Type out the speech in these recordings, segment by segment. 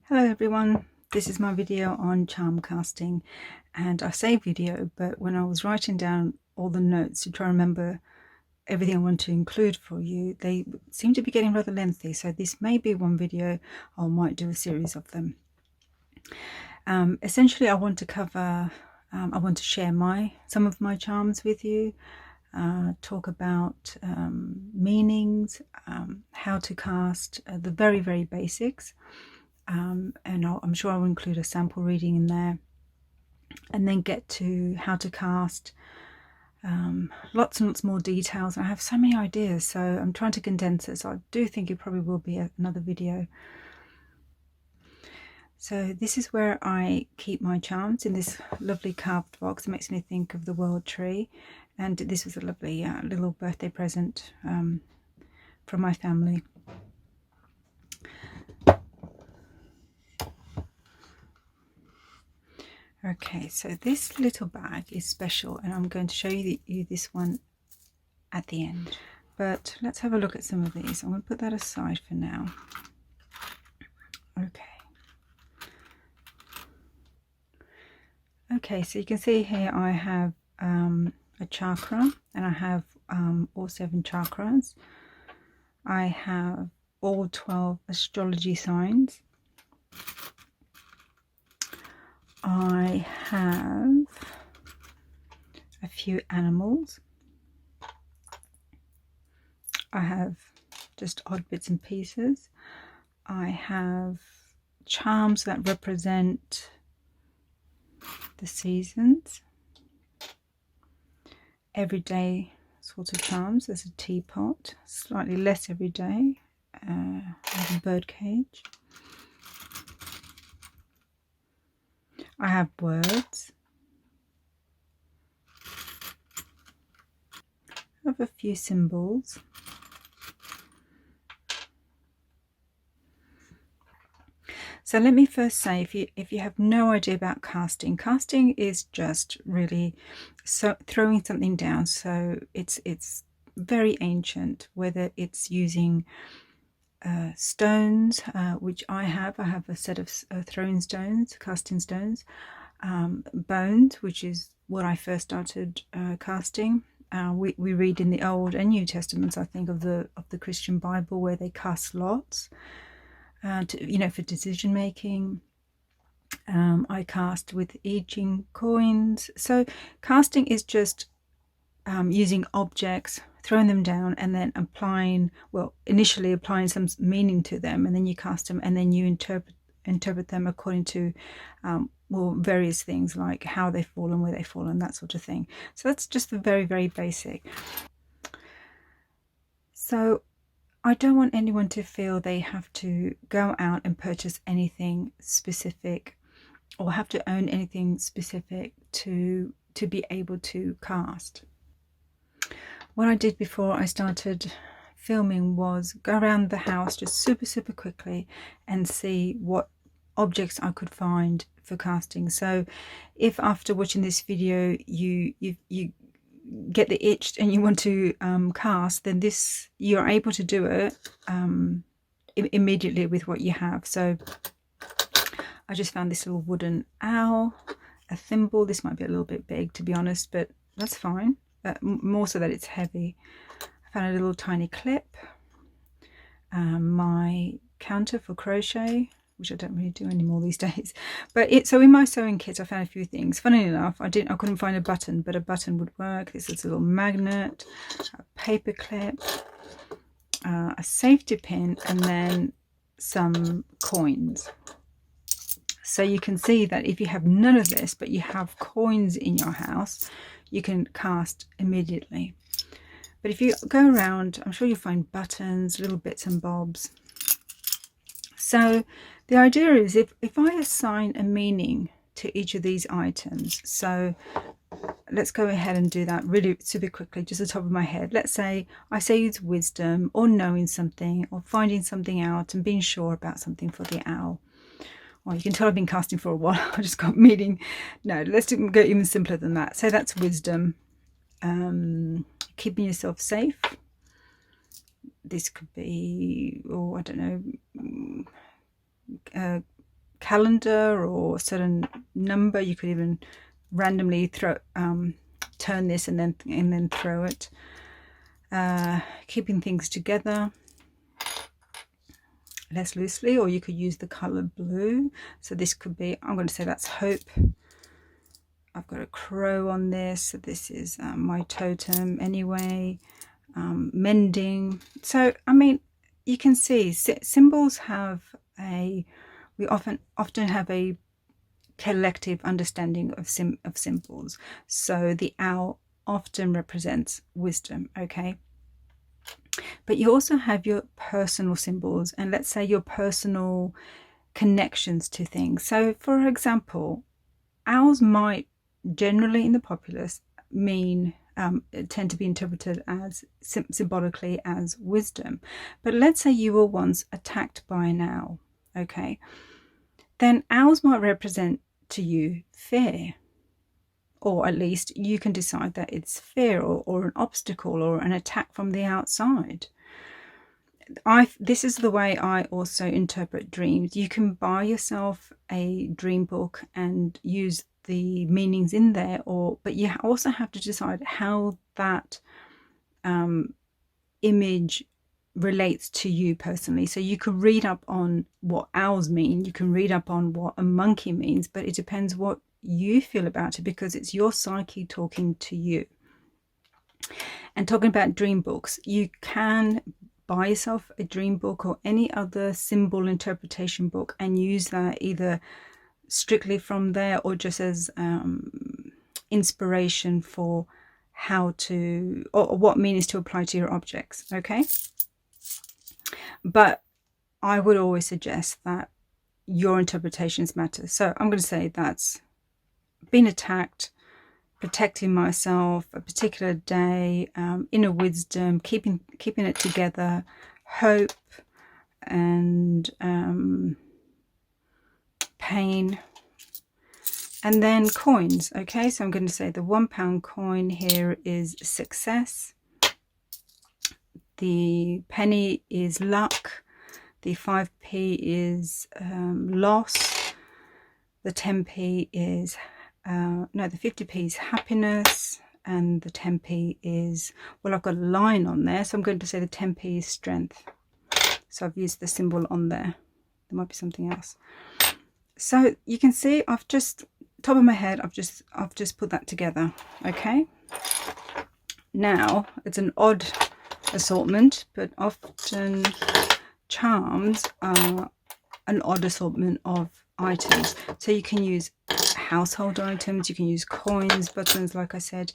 Hello everyone, this is my video on charm casting, and I say video, but when I was writing down all the notes to try and remember everything I want to include for you, they seem to be getting rather lengthy, so this may be one video. I might do a series of them. Essentially I want to cover, I want to share some of my charms with you, talk about meanings, how to cast, the very basics. And I'm sure I'll include a sample reading in there, and then get to how to cast, lots and lots more details. I have so many ideas, so I'm trying to condense it, so I do think it probably will be another video. So this is where I keep my charms, in this lovely carved box. It makes me think of the world tree, and this was a lovely little birthday present from my family. Okay, so this little bag is special, and I'm going to show you this one at the end. But let's have a look at some of these. I'm going to put that aside for now. Okay, so you can see here I have a chakra, and I have all 7 chakras. I have all 12 astrology signs. I have a few animals. I have just odd bits and pieces. I have charms that represent the seasons. Everyday sort of charms. There's a teapot, slightly less everyday. I have a bird cage. I have words. I have a few symbols. So let me first say, if you have no idea about casting is just really throwing something down. So it's very ancient, whether it's using stones, which I have a set of throwing stones, casting stones, bones, which is what I first started casting. We read in the Old and New Testaments, I think, of the Christian Bible, where they cast lots, for decision making. I cast with I Ching coins. So casting is just using objects, throwing them down, and then initially applying some meaning to them, and then you cast them, and then you interpret them according to various things, like how they fall and where they fall and that sort of thing. So that's just the very basic. So I don't want anyone to feel they have to go out and purchase anything specific, or have to own anything specific to be able to cast. What I did before I started filming was go around the house just super quickly and see what objects I could find for casting. So if after watching this video you get the itch and you want to cast, then you're able to do it immediately with what you have. So I just found this little wooden owl, a thimble. This might be a little bit big, to be honest, but that's fine. More so that it's heavy. I found a little tiny clip, my counter for crochet, which I don't really do anymore these days. But so in my sewing kit I found a few things. Funny enough, I couldn't find a button, but a button would work. This is a little magnet, a paper clip, a safety pin, and then some coins. So you can see that if you have none of this, but you have coins in your house, you can cast immediately. But if you go around, I'm sure you'll find buttons, little bits and bobs. So the idea is, if I assign a meaning to each of these items, so let's go ahead and do that really super quickly, just the top of my head. Let's say I say it's wisdom, or knowing something, or finding something out and being sure about something for the owl. Well, you can tell I've been casting for a while. I just got meaning. No, let's go even simpler than that. So that's wisdom. Keeping yourself safe. This could be, I don't know, calendar or a certain number. You could even randomly turn this and then throw it. Keeping things together less loosely, or you could use the color blue. So this could be, I'm going to say that's hope. I've got a crow on this, so this is my totem anyway. Mending. So I mean, you can see symbols have we often have a collective understanding of symbols. So the owl often represents wisdom, okay? But you also have your personal symbols, and let's say your personal connections to things. So for example, owls might generally in the populace tend to be interpreted as symbolically as wisdom. But let's say you were once attacked by an owl, okay? Then owls might represent to you fear, or at least you can decide that it's fear or an obstacle or an attack from the outside. This is the way I also interpret dreams. You can buy yourself a dream book and use the meanings in there, but you also have to decide how that image relates to you personally. So you could read up on what owls mean, you can read up on what a monkey means, but it depends what you feel about it, because it's your psyche talking to you. And talking about dream books, you can buy yourself a dream book or any other symbol interpretation book and use that either strictly from there or just as inspiration for how to, or what meanings to apply to your objects, okay? But I would always suggest that your interpretations matter. So I'm going to say that's been attacked, protecting myself, a particular day, inner wisdom, keeping it together, hope, and pain, and then coins. Okay, so I'm going to say the £1 coin here is success, the penny is luck, the 5p is loss, the 10p is no, the 50p is happiness, and the 10p is, well, I've got a line on there, so I'm going to say the 10p is strength. So I've used the symbol on there. There might be something else. So you can see I've just, top of my head, I've just put that together. Okay. Now it's an odd assortment, but often charms are an odd assortment of items. So you can use household items, you can use coins, buttons, like I said,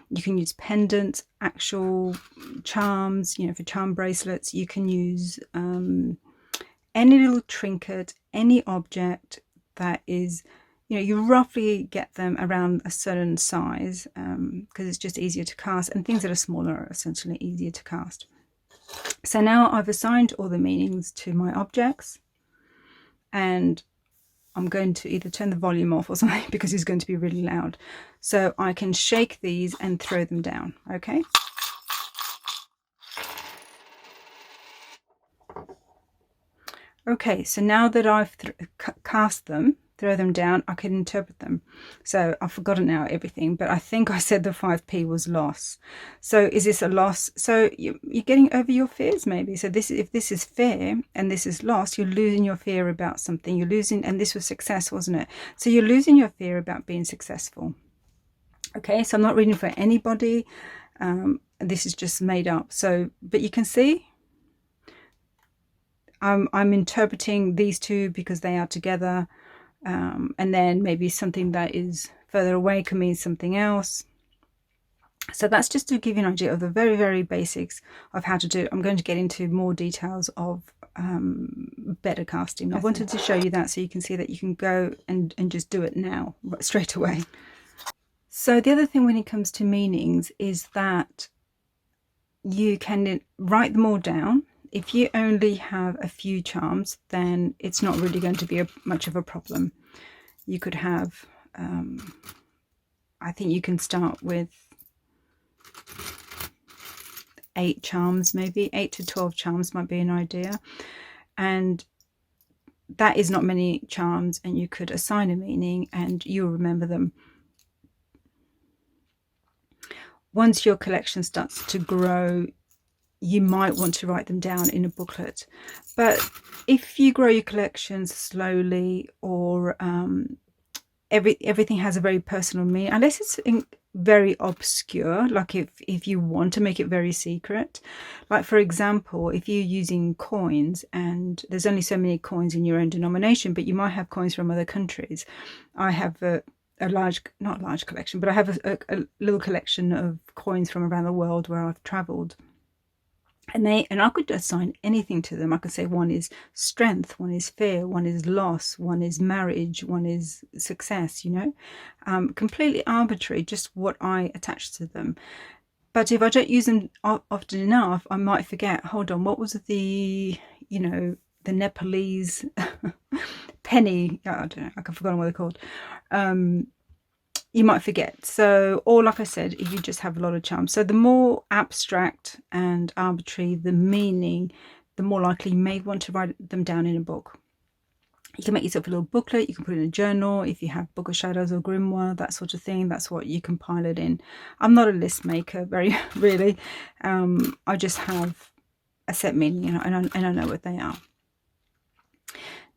you can use pendants, actual charms, you know, for charm bracelets. You can use any little trinket, any object that is, you know, you roughly get them around a certain size, because it's just easier to cast, and things that are smaller are essentially easier to cast. So now I've assigned all the meanings to my objects, and I'm going to either turn the volume off or something because it's going to be really loud, so I can shake these and throw them down. Okay. Okay, so now that I've cast them, throw them down, I can interpret them. So I've forgotten now everything, but I think I said the 5p was loss. So is this a loss? So you're getting over your fears maybe. So if this is fear and this is loss, you're losing your fear about something. You're losing, and this was success, wasn't it? So you're losing your fear about being successful. Okay, so I'm not reading for anybody. This is just made up. So, but you can see I'm interpreting these two because they are together. And then maybe something that is further away can mean something else. So that's just to give you an idea of the very, very basics of how to do it. I'm going to get into more details of better casting. I wanted to show you that so you can see that you can go and just do it now, straight away. So the other thing when it comes to meanings is that you can write them all down. If you only have a few charms, then it's not really going to be much of a problem. You could have, I think you can start with 8 charms, maybe 8 to 12 charms might be an idea. And that is not many charms, and you could assign a meaning and you'll remember them. Once your collection starts to grow, you might want to write them down in a booklet. But if you grow your collection slowly, or everything has a very personal meaning, unless it's very obscure, like if you want to make it very secret, like for example, if you're using coins and there's only so many coins in your own denomination, but you might have coins from other countries. I have a large, not large collection, but I have a little collection of coins from around the world where I've traveled. And I could assign anything to them. I could say one is strength, one is fear, one is loss, one is marriage, one is success, you know, completely arbitrary, just what I attach to them. But if I don't use them often enough, I might forget, hold on, what was the, you know, the Nepalese penny? I don't know, I've forgotten what they're called. You might forget. So, or like I said, you just have a lot of charms. So the more abstract and arbitrary the meaning, the more likely you may want to write them down in a book. You can make yourself a little booklet, you can put it in a journal, if you have Book of Shadows or Grimoire, that sort of thing, that's what you compile it in. I'm not a list maker, very really. I just have a set meaning, you know, and I know what they are.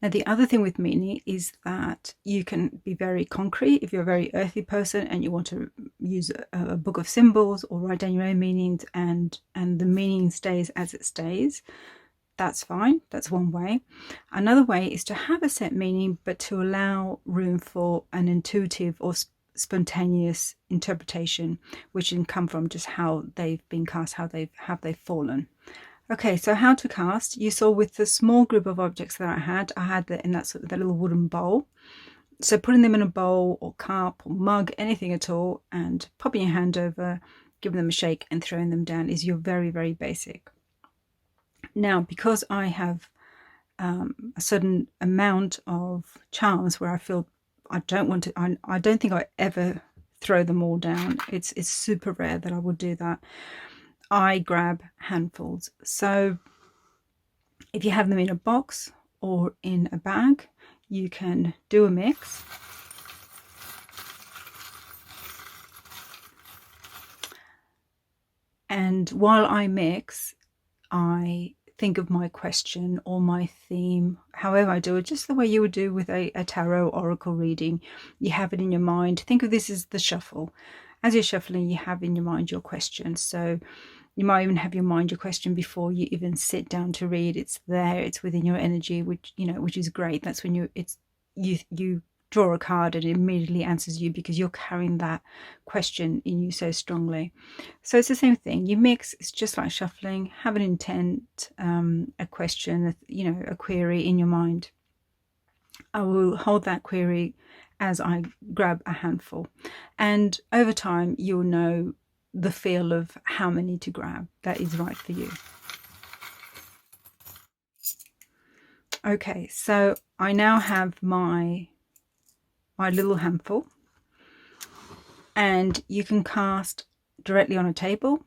Now, the other thing with meaning is that you can be very concrete. If you're a very earthy person and you want to use a book of symbols or write down your own meanings, and the meaning stays as it stays, that's fine. That's one way. Another way is to have a set meaning, but to allow room for an intuitive or spontaneous interpretation, which can come from just how they've been cast, how they've fallen. Okay, so how to cast. You saw with the small group of objects that I had that in that little wooden bowl. So putting them in a bowl or cup or mug, anything at all, and popping your hand over, giving them a shake and throwing them down is your very, very basic. Now, because I have a certain amount of charms where I feel I don't want to, I don't think I ever throw them all down. It's super rare that I would do that. I grab handfuls. So if you have them in a box or in a bag, you can do a mix. And while I mix, I think of my question or my theme, however I do it, just the way you would do with a tarot oracle reading. You have it in your mind. Think of this as the shuffle. As you're shuffling, you have in your mind your question. So you might even have your mind your question before you even sit down to read. It's there, it's within your energy, which is great. That's when you draw a card and it immediately answers you, because you're carrying that question in you so strongly. So it's the same thing. You mix. It's just like shuffling. Have an intent, a question, a query in your mind. I will hold that query as I grab a handful, and over time you'll know the feel of how many to grab that is right for you. Okay, so I now have my little handful, and you can cast directly on a table,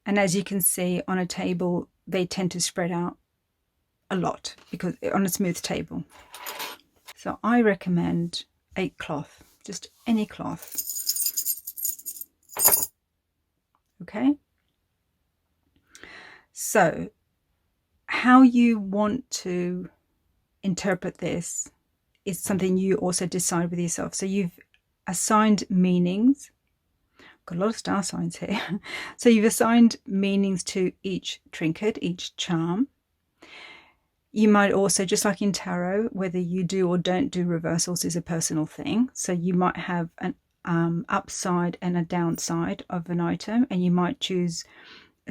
and as you can see on a table they tend to spread out a lot because on a smooth table. So I recommend a cloth, just any cloth. Okay, so how you want to interpret this is something you also decide with yourself. So you've assigned meanings. Got a lot of star signs here. So you've assigned meanings to each trinket, each charm. You might also, just like in tarot, whether you do or don't do reversals is a personal thing. So you might have an upside and a downside of an item, and you might choose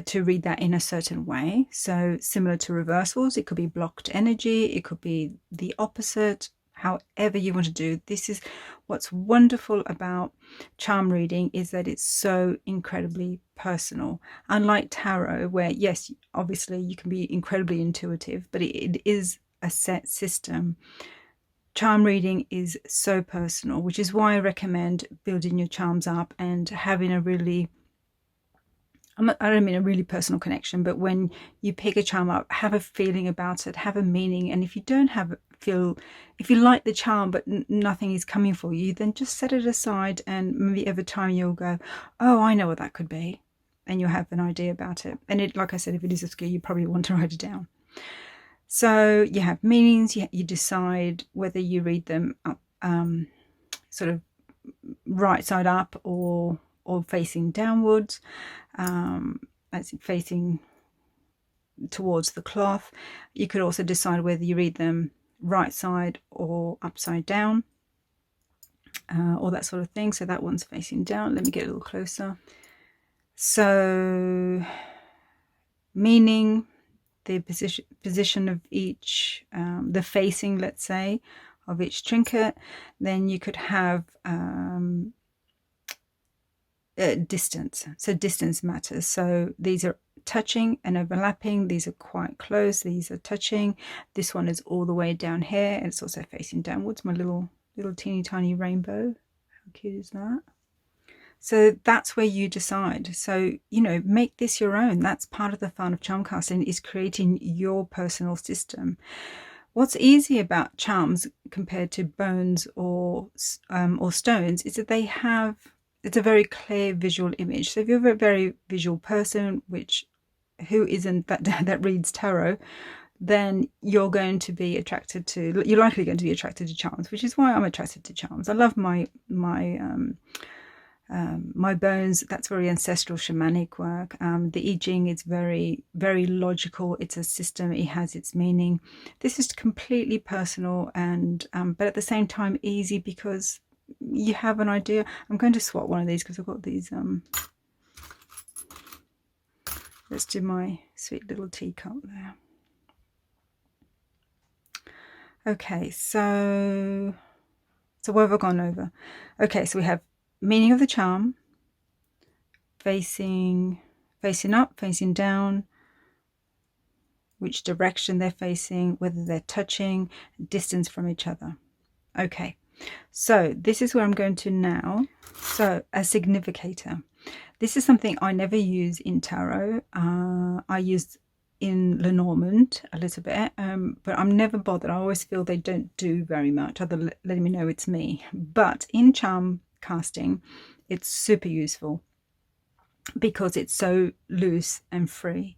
to read that in a certain way. So similar to reversals, it could be blocked energy, it could be the opposite, however you want to do. This is what's wonderful about charm reading, is that it's so incredibly personal. Unlike tarot, where yes, obviously you can be incredibly intuitive, but it is a set system. Charm reading is so personal, which is why I recommend building your charms up and having a really I don't mean a really personal connection, but when you pick a charm up, have a feeling about it, have a meaning. And if you don't if you like the charm, but nothing is coming for you, then just set it aside. And maybe over time you'll go, oh, I know what that could be. And you'll have an idea about it. And like I said, if it is obscure, you probably want to write it down. So you have meanings, you decide whether you read them up, sort of right side up or facing downwards, as in facing towards the cloth. You could also decide whether you read them right side or upside down, all that sort of thing. So that one's facing down. Let me get a little closer. So meaning, the position of each, the facing, let's say, of each trinket. Then you could have distance. So distance matters. So these are touching and overlapping. These are quite close. These are touching. This one is all the way down here, and it's also facing downwards. My little teeny tiny rainbow. How cute is that? So that's where you decide. So, you know, make this your own. That's part of the fun of charm casting, is creating your personal system. What's easy about charms compared to bones or stones is that it's a very clear visual image. So if you're a very visual person, who isn't that reads tarot, then you're likely going to be attracted to charms, which is why I'm attracted to charms. I love my bones. That's very ancestral shamanic work. The I Ching is very, very logical. It's a system. It has its meaning. This is completely personal and but at the same time easy, because you have an idea. I'm going to swap one of these because I've got these. Let's do my sweet little teacup there. Okay, so what have I gone over? Okay, so we have meaning of the charm, facing up, facing down, which direction they're facing, whether they're touching, distance from each other. Okay, so this is where I'm going to now. So a significator. This is something I never use in tarot. I use in Lenormand a little bit, but I'm never bothered. I always feel they don't do very much other than letting me know it's me. But in charm casting, it's super useful because it's so loose and free.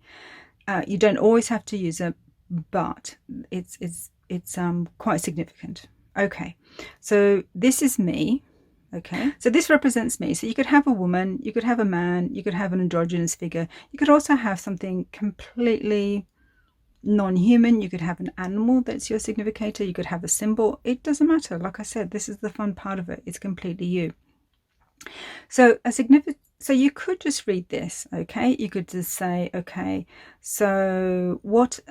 You don't always have to use it, but it's quite significant. Okay, so this is me. Okay, so this represents me. So you could have a woman, you could have a man, you could have an androgynous figure. You could also have something completely non-human. You could have an animal that's your significator. You could have a symbol. It doesn't matter. Like I said, this is the fun part of it. It's completely you. So so you could just read this. Okay, you could just say, okay, so what?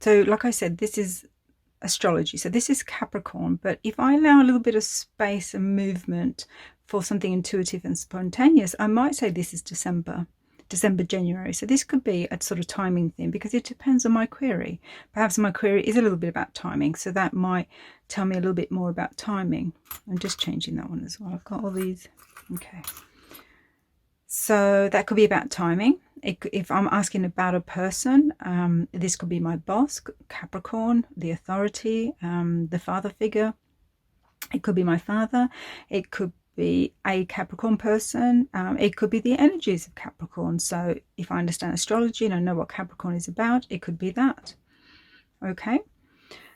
So like I said, this is astrology. So this is Capricorn, but if I allow a little bit of space and movement for something intuitive and spontaneous, I might say this is December, January. So this could be a sort of timing thing, because it depends on my query. Perhaps my query is a little bit about timing, so that might tell me a little bit more about timing. I'm just changing that one as well. I've got all these. Okay, so that could be about timing. If I'm asking about a person, this could be my boss, Capricorn, the authority, the father figure. It could be my father. It could be a Capricorn person. It could be the energies of Capricorn. So if I understand astrology and I know what Capricorn is about, it could be that. Okay,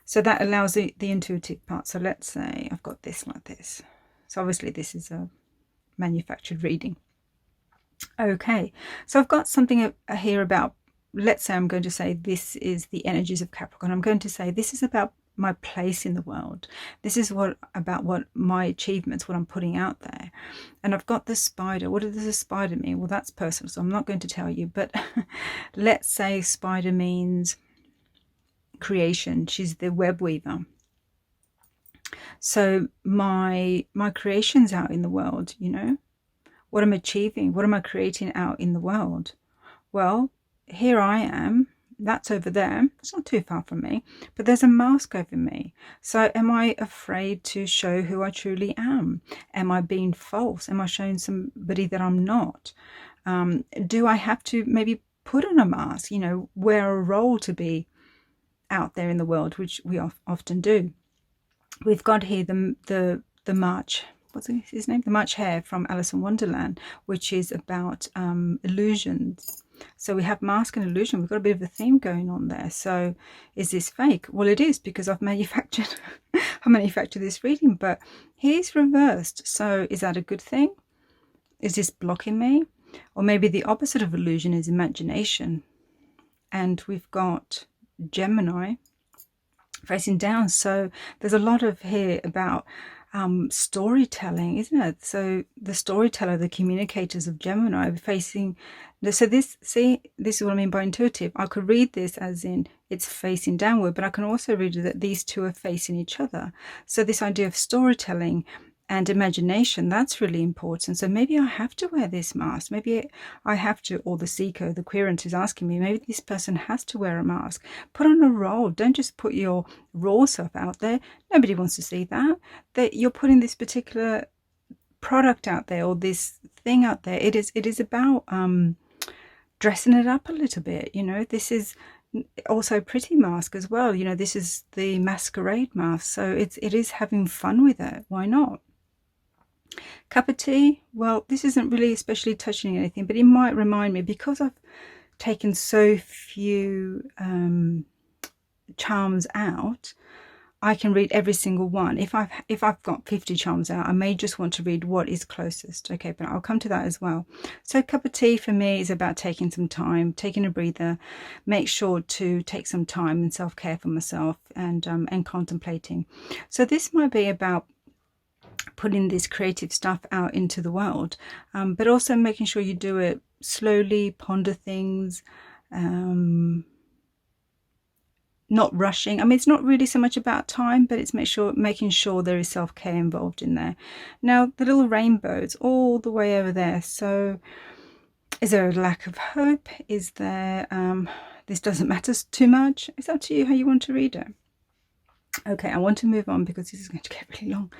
so that allows the intuitive part. So let's say I've got this like this. So obviously this is a manufactured reading. Okay, so I've got something here about, let's say I'm going to say this is the energies of Capricorn. I'm going to say this is about my place in the world. This is about what my achievements, what I'm putting out there. And I've got the spider. What does the spider mean? Well, that's personal, so I'm not going to tell you. But let's say spider means creation. She's the web weaver. So my creation's out in the world, you know. What I'm achieving, what am I creating out in the world? Well, here I am. That's over there. It's not too far from me, but there's a mask over me. So am I afraid to show who I truly am? Am I being false? Am I showing somebody that I'm not? Do I have to maybe put on a mask, you know, wear a role to be out there in the world, which we often do. We've got here the March, what's his name? The March Hare from Alice in Wonderland, which is about illusions. So we have mask and illusion. We've got a bit of a theme going on there. So is this fake? Well, it is, because I've manufactured this reading, but he's reversed. So is that a good thing? Is this blocking me? Or maybe the opposite of illusion is imagination. And we've got Gemini facing down. So there's a lot of here about storytelling, isn't it? So the storyteller, the communicators of Gemini facing. So this is what I mean by intuitive. I could read this as in it's facing downward, but I can also read that these two are facing each other. So this idea of storytelling and imagination, that's really important. So maybe I have to wear this mask. Maybe I have to, or the seeker, the querent is asking me, maybe this person has to wear a mask. Put on a role. Don't just put your raw self out there. Nobody wants to see that. That you're putting this particular product out there, or this thing out there. It is about dressing it up a little bit. You know, this is also a pretty mask as well. You know, this is the masquerade mask. So it is having fun with it. Why not? Cup of tea, well, this isn't really especially touching anything, but it might remind me, because I've taken so few charms out, I can read every single one. If I've got 50 charms out, I may just want to read what is closest. Okay, but I'll come to that as well. So cup of tea for me is about taking some time, taking a breather, make sure to take some time and self-care for myself, and contemplating. So this might be about putting this creative stuff out into the world, but also making sure you do it slowly, ponder things, not rushing. I mean, it's not really so much about time, but it's making sure there is self-care involved in there. Now, the little rainbows all the way over there. So is there a lack of hope? Is there, this doesn't matter too much? It's up to you how you want to read it. Okay, I want to move on because this is going to get really long.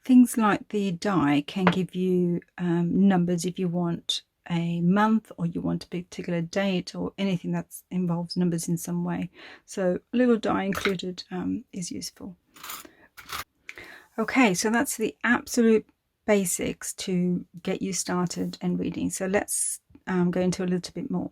Things like the die can give you numbers if you want a month, or you want a particular date, or anything that involves numbers in some way. So a little die included is useful. Okay, so that's the absolute basics to get you started and reading. So let's go into a little bit more.